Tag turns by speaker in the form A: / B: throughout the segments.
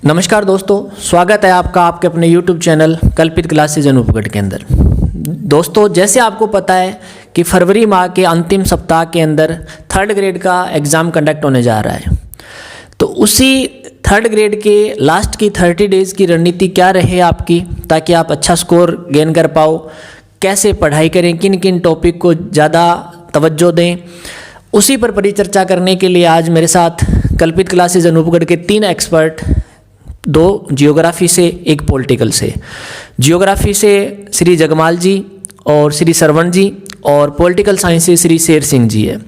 A: नमस्कार दोस्तों, स्वागत है आपका आपके अपने YouTube चैनल कल्पित क्लासेज अनूपगढ़ के अंदर। दोस्तों, जैसे आपको पता है कि फरवरी माह के अंतिम सप्ताह के अंदर थर्ड ग्रेड का एग्ज़ाम कंडक्ट होने जा रहा है। तो उसी थर्ड ग्रेड के लास्ट की 30 डेज़ की रणनीति क्या रहे आपकी, ताकि आप अच्छा स्कोर गेन कर पाओ, कैसे पढ़ाई करें, किन किन टॉपिक को ज़्यादा तवज्जो दें, उसी पर परिचर्चा करने के लिए आज मेरे साथ कल्पित क्लासेज अनूपगढ़ के 3 एक्सपर्ट, 2 जियोग्राफी से, 1 पॉलिटिकल से। जियोग्राफी से श्री जगमाल जी और श्री सरवण जी, और पॉलिटिकल साइंस से श्री शेर सिंह जी है।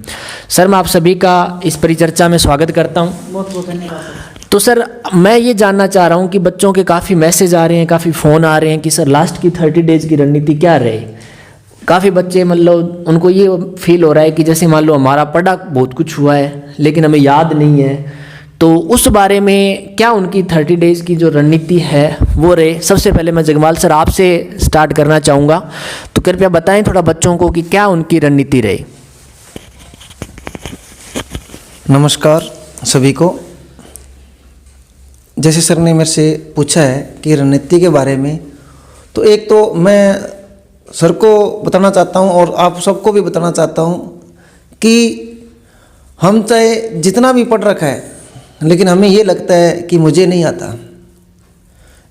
A: सर, मैं आप सभी का इस परिचर्चा में स्वागत करता हूं।
B: बहुत बहुत धन्यवाद।
A: तो सर, मैं ये जानना चाह रहा हूं कि बच्चों के काफ़ी मैसेज आ रहे हैं, काफ़ी फ़ोन आ रहे हैं कि सर लास्ट की 30 डेज़ की रणनीति क्या रहे। काफ़ी बच्चे मतलब उनको ये फील हो रहा है कि जैसे मान लो हमारा पढ़ा बहुत कुछ हुआ है लेकिन हमें याद नहीं है, तो उस बारे में क्या उनकी 30 डेज़ की जो रणनीति है वो रहे। सबसे पहले मैं जगमाल सर आपसे स्टार्ट करना चाहूँगा, तो कृपया बताएं थोड़ा बच्चों को कि क्या उनकी रणनीति रही।
C: नमस्कार सभी को। जैसे सर ने मेरे से पूछा है कि रणनीति के बारे में, तो एक तो मैं सर को बताना चाहता हूँ और आप सबको भी बताना चाहता हूँ कि हम चाहे जितना भी पढ़ रखा है लेकिन हमें ये लगता है कि मुझे नहीं आता,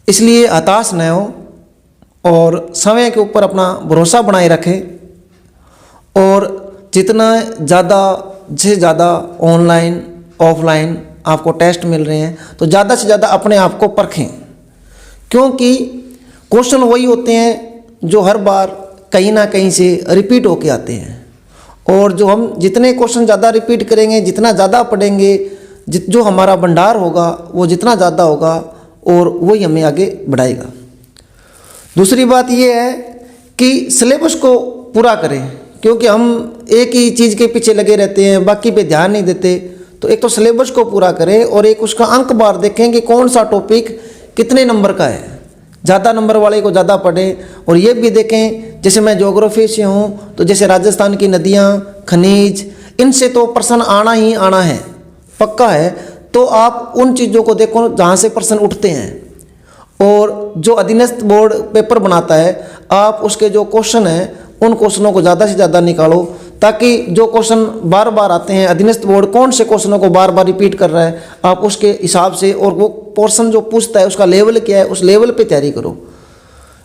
C: इसलिए हताश न हो और समय के ऊपर अपना भरोसा बनाए रखें और जितना ज़्यादा से ज़्यादा ऑनलाइन ऑफलाइन आपको टेस्ट मिल रहे हैं तो ज़्यादा से ज़्यादा अपने आप को परखें, क्योंकि क्वेश्चन वही होते हैं जो हर बार कहीं ना कहीं से रिपीट होके आते हैं, और जो हम जितने क्वेश्चन ज़्यादा रिपीट करेंगे, जितना ज़्यादा पढ़ेंगे, जो हमारा भंडार होगा वो जितना ज़्यादा होगा और वही हमें आगे बढ़ाएगा। दूसरी बात ये है कि सिलेबस को पूरा करें, क्योंकि हम एक ही चीज़ के पीछे लगे रहते हैं, बाकी पे ध्यान नहीं देते। तो एक तो सिलेबस को पूरा करें और एक उसका अंक बार देखें कि कौन सा टॉपिक कितने नंबर का है, ज़्यादा नंबर वाले को ज़्यादा पढ़ें। और ये भी देखें, जैसे मैं ज्योग्राफी से हूँ तो जैसे राजस्थान की नदियाँ, खनिज, इनसे तो प्रश्न आना ही आना है, पक्का है। तो आप उन चीज़ों को देखो जहाँ से प्रश्न उठते हैं, और जो अधीनस्थ बोर्ड पेपर बनाता है आप उसके जो क्वेश्चन हैं उन क्वेश्चनों को ज़्यादा से ज़्यादा निकालो, ताकि जो क्वेश्चन बार बार आते हैं, अधीनस्थ बोर्ड कौन से क्वेश्चनों को बार बार रिपीट कर रहा है, आप उसके हिसाब से, और वो पोर्शन जो पूछता है उसका लेवल क्या है, उस लेवल पे तैयारी करो।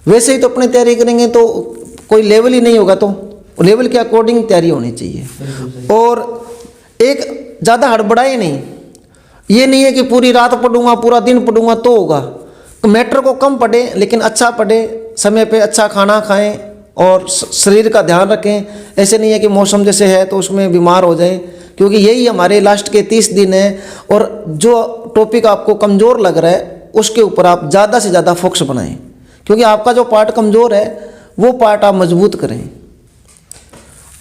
C: वैसे ही तो अपनी तैयारी करेंगे तो कोई लेवल ही नहीं होगा, तो लेवल के अकॉर्डिंग तैयारी होनी चाहिए। और एक ज़्यादा हड़बड़ाए नहीं, ये नहीं है कि पूरी रात पढ़ूंगा, पूरा दिन पढ़ूंगा तो होगा। तो मैटर को कम पढ़ें लेकिन अच्छा पढ़ें, समय पे अच्छा खाना खाएं और शरीर का ध्यान रखें। ऐसे नहीं है कि मौसम जैसे है तो उसमें बीमार हो जाएं, क्योंकि यही हमारे लास्ट के 30 दिन हैं। और जो टॉपिक आपको कमज़ोर लग रहा है उसके ऊपर आप ज़्यादा से ज़्यादा फोकस बनाएं, क्योंकि आपका जो पार्ट कमज़ोर है वो पार्ट आप मजबूत करें।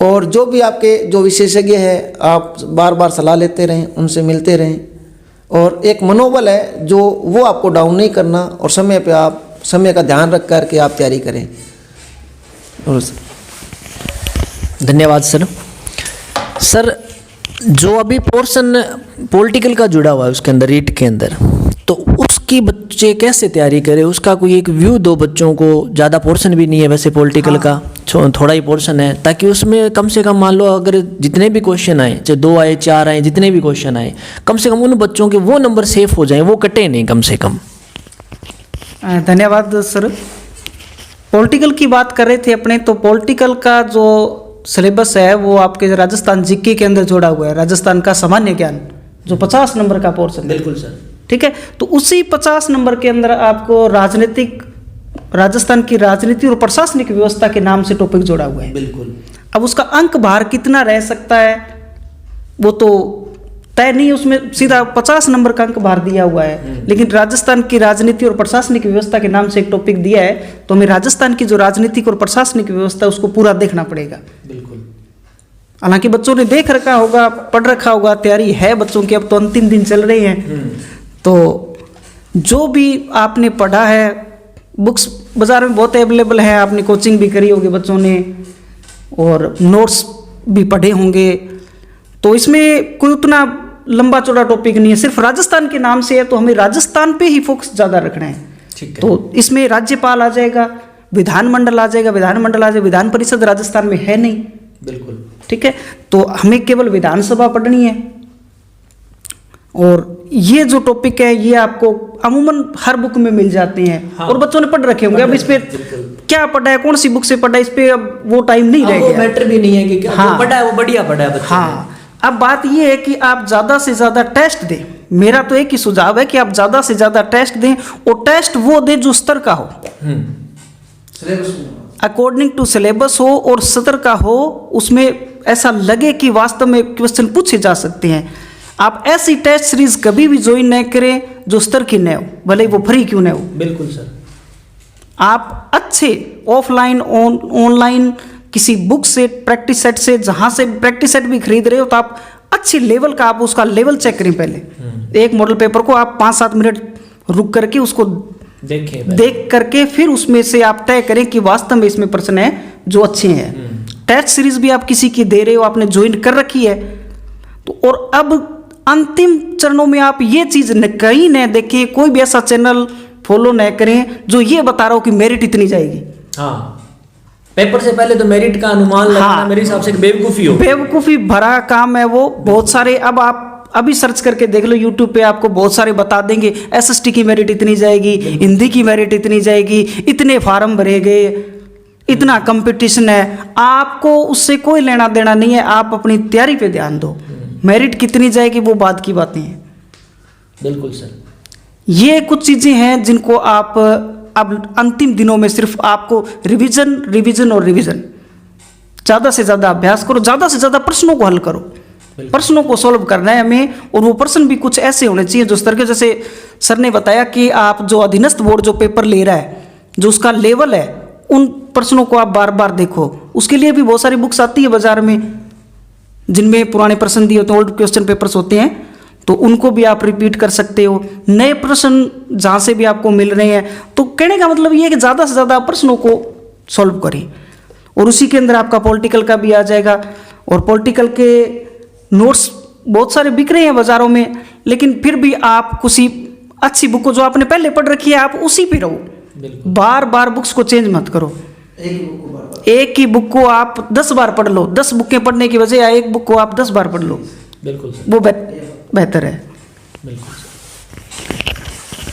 C: और जो भी आपके जो विशेषज्ञ हैं आप बार बार सलाह लेते रहें, उनसे मिलते रहें, और एक मनोबल है जो वो आपको डाउन नहीं करना, और समय पे आप समय का ध्यान रख कर के आप तैयारी करें। और
A: धन्यवाद सर। सर, जो अभी पोर्शन पॉलिटिकल का जुड़ा हुआ है उसके अंदर, रीट के अंदर, तो उसकी बच्चे कैसे तैयारी करें, उसका कोई एक व्यू दो बच्चों को। ज़्यादा पोर्शन भी नहीं है वैसे पॉलिटिकल का, थोड़ा ही पोर्शन है, ताकि उसमें कम से कम मान लो अगर जितने भी क्वेश्चन आए, चाहे 2 आए 4 आए, जितने भी क्वेश्चन आए, कम से कम उन बच्चों के वो नंबर सेफ हो जाएं, वो कटे नहीं कम से कम।
B: धन्यवाद सर। पॉलिटिकल की बात कर रहे थे अपने, तो पॉलिटिकल का जो सिलेबस है वो आपके राजस्थान जीके के अंदर जोड़ा हुआ है। राजस्थान का सामान्य ज्ञान जो 50 नंबर का पोर्शन है।
A: बिल्कुल सर।
B: ठीक है, तो उसी 50 नंबर के अंदर आपको राजस्थान की राजनीति और प्रशासनिक व्यवस्था के नाम से टॉपिक जोड़ा हुआ है।
A: बिल्कुल।
B: अब उसका अंक भार कितना रह सकता है वो तो तय नहीं, उसमें सीधा 50 नंबर का अंक भार दिया हुआ है। लेकिन राजस्थान की राजनीति और प्रशासनिक व्यवस्था के नाम से एक टॉपिक दिया है, तो हमें राजस्थान की जो राजनीतिक और प्रशासनिक व्यवस्था उसको पूरा देखना पड़ेगा।
A: बिल्कुल।
B: हालांकि बच्चों ने देख रखा होगा, पढ़ रखा होगा, तैयारी है बच्चों की, अब तो अंतिम दिन चल रहे हैं। तो जो भी आपने पढ़ा है, बुक्स बाज़ार में बहुत अवेलेबल है, आपने कोचिंग भी करी होगी बच्चों ने और नोट्स भी पढ़े होंगे, तो इसमें कोई उतना लंबा चौड़ा टॉपिक नहीं है, सिर्फ राजस्थान के नाम से है तो हमें राजस्थान पे ही फोकस ज़्यादा रखना है।
A: ठीक है।
B: तो इसमें राज्यपाल आ जाएगा, विधानमंडल आ जाएगा, विधान परिषद राजस्थान में है नहीं।
A: बिल्कुल।
B: ठीक है, तो हमें केवल विधानसभा पढ़नी है। और ये जो टॉपिक है ये आपको अमूमन हर बुक में मिल जाते हैं।
A: हाँ।
B: और बच्चों ने पढ़ रखे होंगे। अब इस पे क्या पढ़ा है, कौन सी बुक से पढ़ा है, इस पे अब वो टाइम नहीं रह गया।
A: मैटर भी नहीं है कि
B: हाँ।
A: जो पढ़ा है वो बढ़िया पढ़ा है बच्चों ने।
B: हाँ, अब बात ये है कि आप ज़्यादा से ज़्यादा टेस्ट दें। मेरा तो एक ही सुझाव है कि आप ज़्यादा से ज़्यादा टेस्ट दें, और टेस्ट वो दें जो स्तर का हो, अकॉर्डिंग टू सिलेबस हो और सत्र का हो, उसमें ऐसा लगे कि वास्तव में क्वेश्चन पूछे जा सकते हैं। आप ऐसी टेस्ट सीरीज कभी भी ज्वाइन न करें जो स्तर की न हो, भले वो फ्री क्यों न हो।
A: बिल्कुल सर।
B: आप अच्छे ऑफलाइन ऑनलाइन किसी बुक से, प्रैक्टिस सेट से, जहाँ से प्रैक्टिस सेट भी खरीद रहे हो तो आप अच्छे लेवल का, आप उसका लेवल चेक करें पहले। एक मॉडल पेपर को आप 5-7 मिनट रुक करके उसको देख करके फिर उसमें से आप तय करें कि वास्तव में इसमें प्रश्न है जो अच्छे हैं। टेस्ट सीरीज भी आप किसी की दे रहे हो, आपने ज्वाइन कर रखी है तो, और अब अंतिम चरणों में आप ये चीज कहीं न देखें, कोई भी ऐसा चैनल फॉलो न करें जो ये बता रहा हो कि मेरिट इतनी जाएगी।
A: हाँ, पेपर से पहले तो मेरिट का अनुमान लगाना मेरे हिसाब से बेवकूफी हो,
B: बेवकूफी भरा काम है वो। बहुत सारे, अब आप अभी सर्च करके देख लो यूट्यूब पे, आपको बहुत सारे बता देंगे एसएसटी की मेरिट इतनी जाएगी, हिंदी की मेरिट इतनी जाएगी, इतने फार्म भरे गए, इतना कंपटीशन है। आपको उससे कोई लेना देना नहीं है, आप अपनी तैयारी पे ध्यान दो। मेरिट कितनी जाएगी वो बाद की बातें हैं।
A: बिल्कुल सर।
B: ये कुछ चीजें हैं जिनको आप अब अंतिम दिनों में सिर्फ आपको रिवीजन रिवीजन और रिवीजन, ज़्यादा से ज़्यादा अभ्यास करो, ज़्यादा से ज़्यादा प्रश्नों को हल करो, प्रश्नों को सॉल्व करना है हमें। और वो प्रश्न भी कुछ ऐसे होने चाहिए जो स्तर के, जैसे सर ने बताया कि आप जो अधीनस्थ बोर्ड जो पेपर ले रहा है, जो उसका लेवल है, उन प्रश्नों को आप बार बार देखो। उसके लिए भी बहुत सारी बुक्स आती है बाजार में जिनमें पुराने प्रश्न दिए होते हैं, ओल्ड क्वेश्चन पेपर्स होते हैं, तो उनको भी आप रिपीट कर सकते हो। नए प्रश्न जहाँ से भी आपको मिल रहे हैं, तो कहने का मतलब ये है कि ज़्यादा से ज़्यादा प्रश्नों को सॉल्व करें। और उसी के अंदर आपका पॉलिटिकल का भी आ जाएगा। और पॉलिटिकल के नोट्स बहुत सारे बिक रहे हैं बाज़ारों में, लेकिन फिर भी आप किसी अच्छी बुक को जो आपने पहले पढ़ रखी है आप उसी पे रहो। बार बार बुक्स को चेंज मत करो। एक ही बुक को आप 10 बार पढ़ लो, 10 बुकें पढ़ने की बजाय एक बुक को आप 10 बार पढ़ लो।
A: बिल्कुल
B: वो बेहतर है।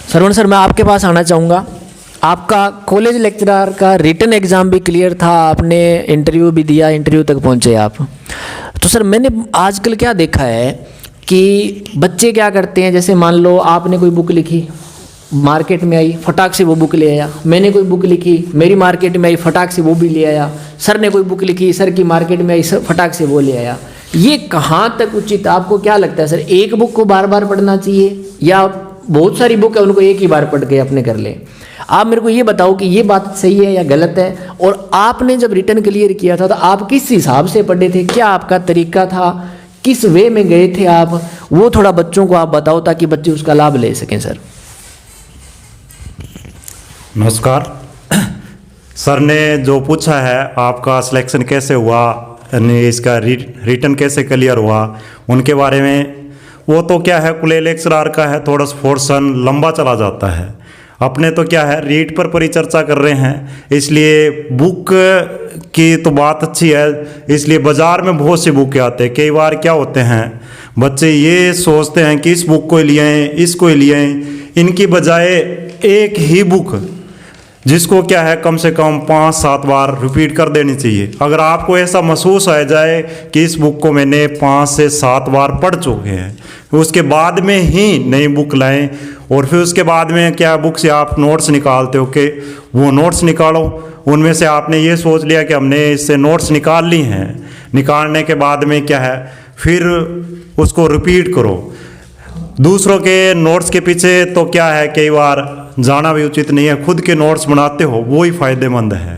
A: सरवण सर, मैं आपके पास आना चाहूँगा। आपका कॉलेज लेक्चरर का रिटन एग्ज़ाम भी क्लियर था, आपने इंटरव्यू भी दिया, इंटरव्यू तक पहुँचे आप। तो सर, मैंने आजकल क्या देखा है कि बच्चे क्या करते हैं, जैसे मान लो आपने कोई बुक लिखी, मार्केट में आई, फटाक से वो बुक ले आया। मैंने कोई बुक लिखी, मेरी मार्केट में आई, फटाक से वो भी ले आया। सर ने कोई बुक लिखी, सर की मार्केट में आई, फटाक से वो ले आया। ये कहाँ तक उचित, आपको क्या लगता है सर? एक बुक को बार बार पढ़ना चाहिए या बहुत सारी बुक है उनको एक ही बार पढ़ के अपने कर ले? आप मेरे को ये बताओ कि ये बात सही है या गलत है। और आपने जब रिटर्न क्लियर किया था तो आप किस हिसाब से पढ़े थे, क्या आपका तरीका था, किस वे में गए थे आप, वो थोड़ा बच्चों को आप बताओ ताकि बच्चे उसका लाभ ले सकें। सर
D: नमस्कार। सर ने जो पूछा है आपका सिलेक्शन कैसे हुआ, यानी इसका रिटर्न कैसे क्लियर हुआ, उनके बारे में, वो तो क्या है कॉलेज लेक्चरर का है, थोड़ा सा पोर्शन लंबा चला जाता है। अपने तो क्या है रीट पर परिचर्चा कर रहे हैं, इसलिए बुक की तो बात अच्छी है, इसलिए बाज़ार में बहुत सी बुकें आते हैं। कई बार क्या होते हैं बच्चे ये सोचते हैं कि इस बुक को लिए आएँ, इसको लिए आएँ, इनकी बजाय एक ही बुक जिसको क्या है कम से कम 5-7 बार रिपीट कर देनी चाहिए। अगर आपको ऐसा महसूस आ जाए कि इस बुक को मैंने 5 से 7 बार पढ़ चुके हैं, उसके बाद में ही नई बुक लाएं। और फिर उसके बाद में क्या बुक से आप नोट्स निकालते हो कि वो नोट्स निकालो, उनमें से आपने ये सोच लिया कि हमने इससे नोट्स निकाल ली हैं, निकालने के बाद में क्या है फिर उसको रिपीट करो। दूसरों के नोट्स के पीछे तो क्या है कई बार जाना भी उचित नहीं है, खुद के नोट्स बनाते हो वो ही फायदेमंद है।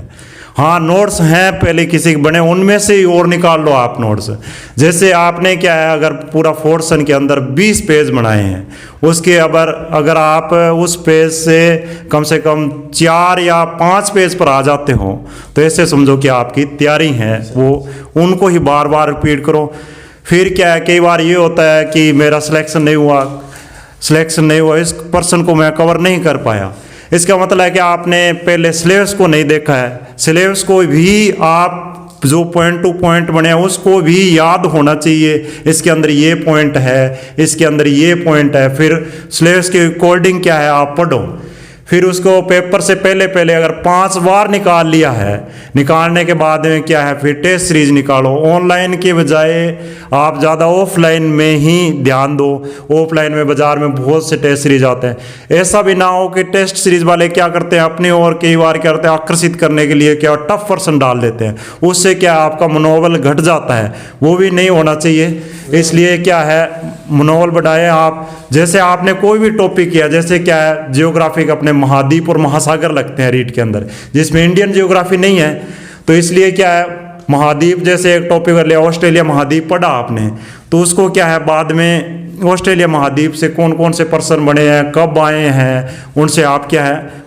D: हाँ, नोट्स हैं पहले किसी के बने, उनमें से ही और निकाल लो आप नोट्स। जैसे आपने क्या है अगर पूरा पोर्शन के अंदर 20 पेज बनाए हैं, उसके अगर आप उस पेज से कम 4 या 5 पेज पर आ जाते हो तो ऐसे समझो कि आपकी तैयारी है, वो उनको ही बार बार रिपीट करो। फिर क्या है, कई बार ये होता है कि मेरा सिलेक्शन नहीं हुआ, इस पर्सन को मैं कवर नहीं कर पाया। इसका मतलब है कि आपने पहले सिलेबस को नहीं देखा है। सिलेबस को भी आप जो पॉइंट टू पॉइंट बने हैं उसको भी याद होना चाहिए, इसके अंदर ये पॉइंट है, इसके अंदर ये पॉइंट है। फिर सिलेबस की कोडिंग क्या है आप पढ़ो, फिर उसको पेपर से पहले अगर 5 बार निकाल लिया है, निकालने के बाद में क्या है, फिर टेस्ट सीरीज निकालो। ऑनलाइन के बजाय आप ज़्यादा ऑफलाइन में ही ध्यान दो। ऑफलाइन में बाज़ार में बहुत से टेस्ट सीरीज आते हैं। ऐसा भी ना हो कि टेस्ट सीरीज वाले क्या करते हैं, अपनी और कई बार क्या करते हैं, आकर्षित करने के लिए क्या टफ पर्सन डाल देते हैं, उससे क्या आपका मनोबल घट जाता है। वो भी नहीं होना चाहिए। इसलिए क्या है, मनोबल बढ़ाएं आप। जैसे आपने कोई भी टॉपिक किया, जैसे क्या है, जियोग्राफी के अपने महाद्वीप और महासागर लगते हैं रीड के अंदर, जिसमें इंडियन जियोग्राफी नहीं है, तो इसलिए क्या है, महाद्वीप जैसे एक टॉपिक कर लिया, ऑस्ट्रेलिया महाद्वीप पढ़ा आपने, तो उसको क्या है, बाद में ऑस्ट्रेलिया महाद्वीप से कौन कौन से पर्सन बने हैं, कब आए हैं, उनसे आप क्या है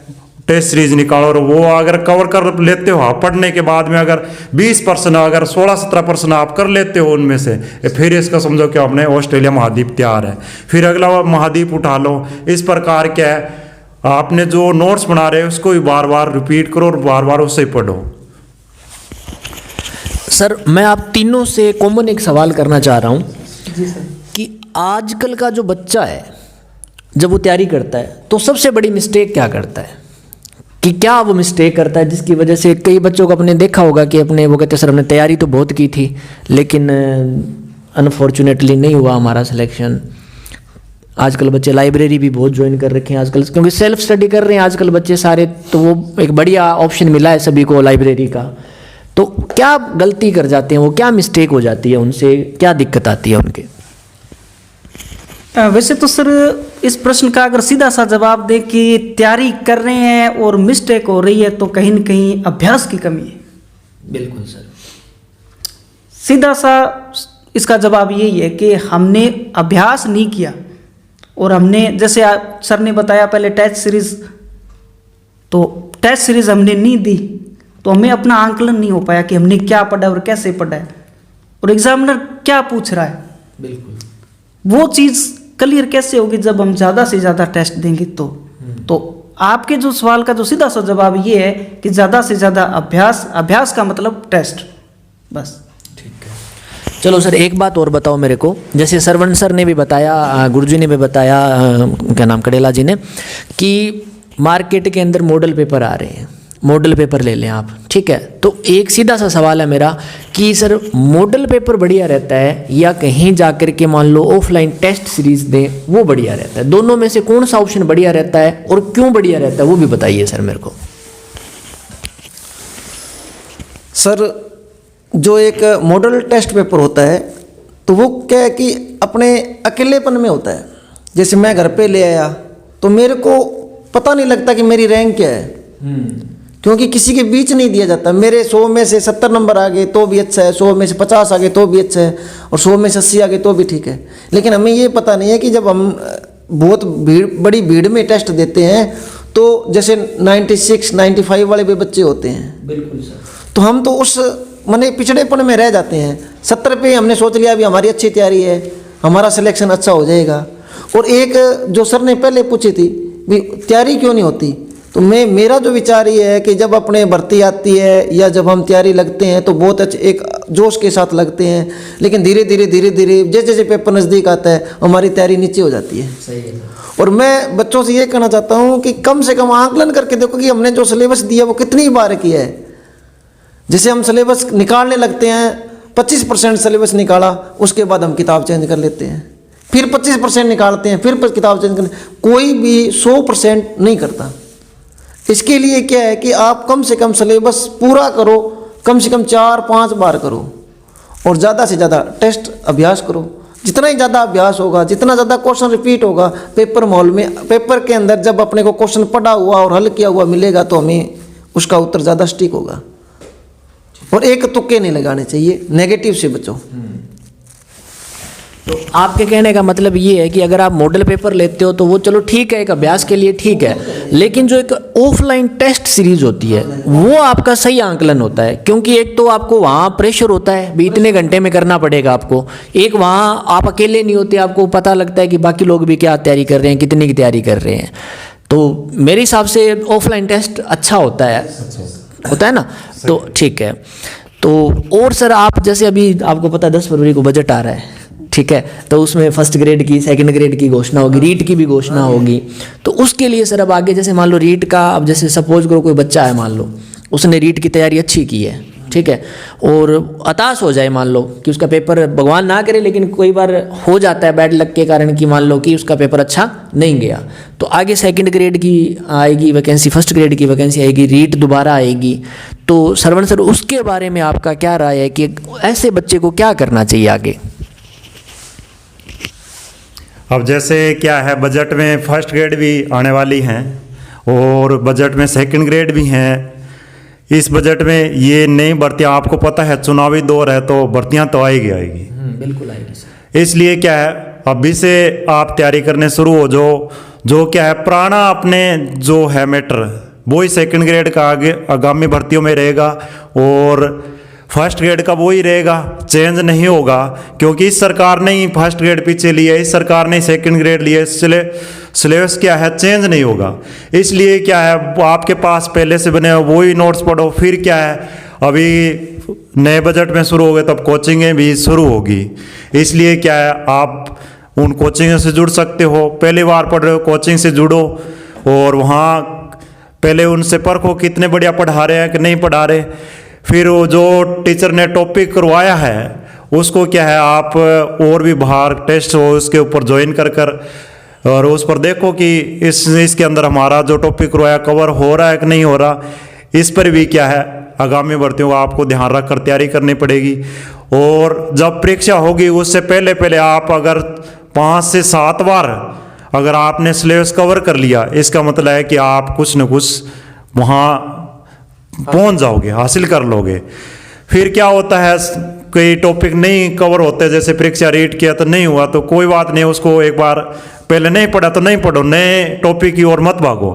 D: टेस्ट सीरीज निकालो। और वो अगर कवर कर लेते हो आप पढ़ने के बाद में, अगर 20% अगर 16-17% आप कर लेते हो उनमें से, फिर इसका समझो कि आपने ऑस्ट्रेलिया महाद्वीप तैयार है। फिर अगला महाद्वीप उठा लो। इस प्रकार क्या है, आपने जो नोट्स बना रहे हो उसको भी बार बार रिपीट करो और बार बार उससे पढ़ो।
A: सर मैं आप तीनों से कॉमन एक सवाल करना चाह रहा हूँ
B: जी सर।
A: कि आजकल का जो बच्चा है जब वो तैयारी करता है तो सबसे बड़ी मिस्टेक क्या करता है, कि क्या वो मिस्टेक करता है जिसकी वजह से कई बच्चों को अपने देखा होगा कि अपने वो कहते हैं सर हमने तैयारी तो बहुत की थी लेकिन अनफॉर्चुनेटली नहीं हुआ हमारा सिलेक्शन। आजकल बच्चे लाइब्रेरी भी बहुत ज्वाइन कर रखे हैं आजकल, क्योंकि सेल्फ स्टडी कर रहे हैं आजकल बच्चे सारे, तो वो एक बढ़िया ऑप्शन मिला है सभी को लाइब्रेरी का। तो क्या गलती कर जाते हैं वो, क्या मिस्टेक हो जाती है उनसे, क्या दिक्कत आती है उनके?
B: वैसे तो सर इस प्रश्न का अगर सीधा सा जवाब दें कि तैयारी कर रहे हैं और मिस्टेक हो रही है, तो कहीं न कहीं अभ्यास की कमी है।
A: बिल्कुल सर,
B: सीधा सा इसका जवाब यही है कि हमने अभ्यास नहीं किया, और हमने जैसे सर ने बताया पहले टेस्ट सीरीज, तो टेस्ट सीरीज हमने नहीं दी तो हमें अपना आंकलन नहीं हो पाया कि हमने क्या पढ़ा और कैसे पढ़ा है और एग्जामिनर क्या पूछ रहा है।
A: बिल्कुल
B: वो चीज़ क्लियर कैसे होगी जब हम ज़्यादा से ज़्यादा टेस्ट देंगे। तो आपके जो सवाल का जो सीधा सा जवाब ये है कि ज़्यादा से ज़्यादा अभ्यास का मतलब टेस्ट, बस।
A: चलो सर एक बात और बताओ मेरे को, जैसे सरवण सर ने भी बताया, गुरुजी ने भी बताया, क्या नाम कडेला जी ने, कि मार्केट के अंदर मॉडल पेपर आ रहे हैं, मॉडल पेपर ले लें आप, ठीक है। तो एक सीधा सा सवाल है मेरा कि सर मॉडल पेपर बढ़िया रहता है या कहीं जाकर के मान लो ऑफलाइन टेस्ट सीरीज दें वो बढ़िया रहता है? दोनों में से कौन सा ऑप्शन बढ़िया रहता है और क्यों बढ़िया रहता है वो भी बताइए सर मेरे को।
C: सर जो एक मॉडल टेस्ट पेपर होता है तो वो क्या है कि अपने अकेलेपन में होता है। जैसे मैं घर पे ले आया तो मेरे को पता नहीं लगता कि मेरी रैंक क्या है, क्योंकि किसी के बीच नहीं दिया जाता। मेरे 100 में से 70 नंबर आ गए तो भी अच्छा है, 100 में से 50 आ गए तो भी अच्छा है, और 100 में से 80 आ गए तो भी ठीक है। लेकिन हमें ये पता नहीं है कि जब हम बहुत बड़ी भीड़ में टेस्ट देते हैं तो जैसे 96, 95 वाले भी बच्चे होते हैं।
A: बिल्कुल सर।
C: तो हम तो उस माने पिछड़ेपन में रह जाते हैं। 70 पे हमने सोच लिया अभी हमारी अच्छी तैयारी है, हमारा सिलेक्शन अच्छा हो जाएगा। और एक जो सर ने पहले पूछी थी भी तैयारी क्यों नहीं होती, तो मेरा जो विचार ये है कि जब अपने भर्ती आती है या जब हम तैयारी लगते हैं तो बहुत अच्छे एक जोश के साथ लगते हैं, लेकिन धीरे धीरे जैसे जैसे पेपर नज़दीक आता है हमारी तैयारी नीचे हो जाती है।
A: सही है।
C: और मैं बच्चों से ये कहना चाहता हूँ कि कम से कम आंकलन करके देखो कि हमने जो सिलेबस दिया वो कितनी बार किया है। जैसे हम सिलेबस निकालने लगते हैं, 25% सिलेबस निकाला, उसके बाद हम किताब चेंज कर लेते हैं, फिर 25% निकालते हैं, फिर किताब चेंज कर, कोई भी 100% नहीं करता। इसके लिए क्या है कि आप कम से कम सिलेबस पूरा करो, कम से कम 4-5 बार करो और ज़्यादा से ज़्यादा टेस्ट अभ्यास करो। जितना ही ज़्यादा अभ्यास होगा, जितना ज़्यादा क्वेश्चन रिपीट होगा, पेपर माहौल में, पेपर के अंदर जब अपने को क्वेश्चन पढ़ा हुआ और हल किया हुआ मिलेगा तो हमें उसका उत्तर ज़्यादा सटीक होगा। और एक तुक्के नहीं लगाने चाहिए, नेगेटिव से बचो।
A: तो आपके कहने का मतलब ये है कि अगर आप मॉडल पेपर लेते हो तो वो चलो ठीक है, एक अभ्यास के लिए ठीक है, लेकिन जो एक ऑफलाइन टेस्ट सीरीज होती है वो आपका सही आंकलन होता है, क्योंकि एक तो आपको वहाँ प्रेशर होता है भी इतने घंटे में करना पड़ेगा आपको, एक वहाँ आप अकेले नहीं होते, आपको पता लगता है कि बाकी लोग भी क्या तैयारी कर रहे हैं, कितनी की तैयारी कर रहे हैं। तो मेरे हिसाब से ऑफलाइन टेस्ट अच्छा होता है ना, तो ठीक है। तो और सर आप जैसे अभी आपको पता है 10 फरवरी को बजट आ रहा है, ठीक है, तो उसमें फर्स्ट ग्रेड की, सेकंड ग्रेड की घोषणा होगी, रीट की भी घोषणा होगी, तो उसके लिए सर अब आगे जैसे मान लो रीट का, अब जैसे सपोज करो कोई बच्चा है, मान लो उसने रीट की तैयारी अच्छी की है, ठीक है, और हताश हो जाए, मान लो कि उसका पेपर, भगवान ना करे लेकिन कई बार हो जाता है बैड लक के कारण कि मान लो कि उसका पेपर अच्छा नहीं गया, तो आगे सेकंड ग्रेड की आएगी वैकेंसी, फर्स्ट ग्रेड की वैकेंसी आएगी, रीट दोबारा आएगी, तो श्रवण सर उसके बारे में आपका क्या राय है कि ऐसे बच्चे को क्या करना चाहिए आगे?
D: अब जैसे क्या है, बजट में फर्स्ट ग्रेड भी आने वाली हैं और बजट में सेकंड ग्रेड भी हैं। इस बजट में ये नई भर्तियाँ, आपको पता है चुनावी दौर है तो भर्तियाँ तो आएगी
A: बिल्कुल आएगी सर।
D: इसलिए क्या है, अभी से आप तैयारी करने शुरू हो, जो क्या है पुराना अपने जो है मैटर वो ही सेकंड ग्रेड का आगे आगामी भर्तियों में रहेगा और फर्स्ट ग्रेड का वो ही रहेगा, चेंज नहीं होगा, क्योंकि इस सरकार ने ही फर्स्ट ग्रेड पीछे लिया, इस सरकार ने सेकंड ग्रेड लिया, इसलिए सिलेबस क्या है चेंज नहीं होगा। इसलिए क्या है, आपके पास पहले से बने वो ही नोट्स पढ़ो। फिर क्या है, अभी नए बजट में शुरू हो गए तब कोचिंगें भी शुरू होगी, इसलिए क्या है आप उन कोचिंग से जुड़ सकते हो। पहली बार पढ़ रहे हो, कोचिंग से जुड़ो और वहाँ पहले उनसे परखो कितने बढ़िया पढ़ा रहे हैं कि नहीं पढ़ा रहे। फिर वो जो टीचर ने टॉपिक करवाया है उसको क्या है आप और भी बाहर टेस्ट हो उसके ऊपर ज्वाइन कर और उस पर देखो कि इसके अंदर हमारा जो टॉपिक करवाया कवर हो रहा है कि नहीं हो रहा। इस पर भी क्या है आगामी भर्तियों का आपको ध्यान रखकर तैयारी करनी पड़ेगी। और जब परीक्षा होगी उससे पहले आप अगर 5 से 7 बार अगर आपने सिलेबस कवर कर लिया, इसका मतलब है कि आप कुछ न कुछ वहाँ पहुंच जाओगे, हासिल कर लोगे। फिर क्या होता है, कोई टॉपिक नहीं कवर होते, जैसे परीक्षा रीड किया तो नहीं हुआ तो कोई बात नहीं, उसको एक बार पहले नहीं पढ़ा तो नहीं पढ़ो, नए टॉपिक की ओर मत भागो।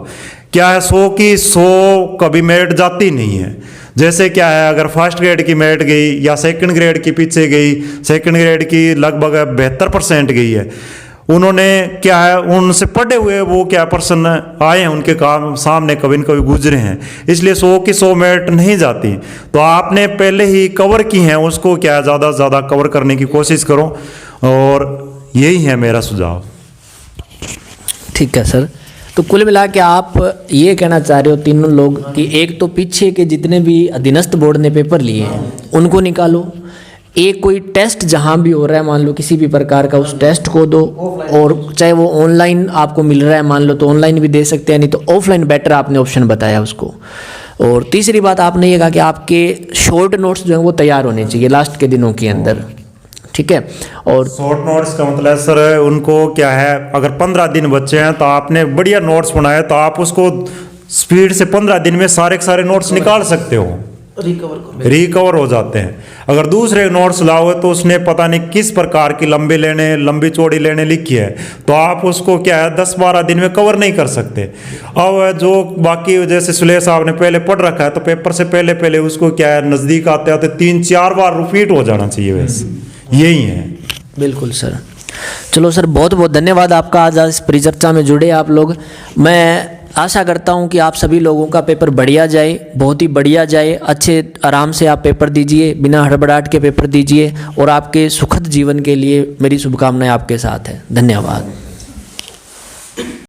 D: क्या है 100 की 100 कभी मेरिट जाती नहीं है। जैसे क्या है, अगर फर्स्ट ग्रेड की मेरिट गई या सेकंड ग्रेड की पीछे गई, सेकंड ग्रेड की लगभग 72% गई है, उन्होंने क्या है उनसे पढ़े हुए वो क्या पर्सन आए हैं उनके काम सामने कभी न कभी गुजरे हैं, इसलिए 100 की 100 मेरिट नहीं जाती। तो आपने पहले ही कवर की हैं, उसको क्या है ज़्यादा से ज़्यादा कवर करने की कोशिश करो और यही है मेरा सुझाव।
A: ठीक है सर, तो कुल मिला के आप ये कहना चाह रहे हो तीनों लोग कि एक तो पीछे के जितने भी अधीनस्थ बोर्ड ने पेपर लिए हैं उनको निकालो, एक कोई टेस्ट जहाँ भी हो रहा है मान लो किसी भी प्रकार का उस टेस्ट को दो, और चाहे वो ऑनलाइन आपको मिल रहा है मान लो तो ऑनलाइन भी दे सकते हैं, नहीं तो ऑफलाइन बेटर आपने ऑप्शन बताया उसको। और तीसरी बात आपने ये कहा कि आपके शॉर्ट नोट्स जो हैं वो तैयार होने चाहिए लास्ट के दिनों के अंदर, ठीक है। और
D: शॉर्ट नोट्स का मतलब सर उनको क्या है, अगर 15 दिन बच्चे हैं तो आपने बढ़िया नोट्स बनाए तो आप उसको स्पीड से 15 दिन में सारे के सारे नोट्स निकाल सकते हो, रिकवर हो जाते हैं। अगर दूसरे नोट्स लाओगे तो उसने पता नहीं किस प्रकार की लंबी चौड़ी लेने लिखी है, तो आप उसको क्या है 10-12 दिन में कवर नहीं कर सकते। अब जो बाकी जैसे सुलेश साहब ने पहले पढ़ रखा है तो पेपर से पहले उसको क्या है नज़दीक आते आते 3-4 बार रिपीट हो जाना चाहिए, वैसे यही है।
A: बिल्कुल सर, चलो सर बहुत बहुत धन्यवाद आपका, आज इस परिचर्चा में जुड़े आप लोग। मैं आशा करता हूं कि आप सभी लोगों का पेपर बढ़िया जाए, बहुत ही बढ़िया जाए, अच्छे आराम से आप पेपर दीजिए, बिना हड़बड़ाहट के पेपर दीजिए और आपके सुखद जीवन के लिए मेरी शुभकामनाएं आपके साथ है। धन्यवाद।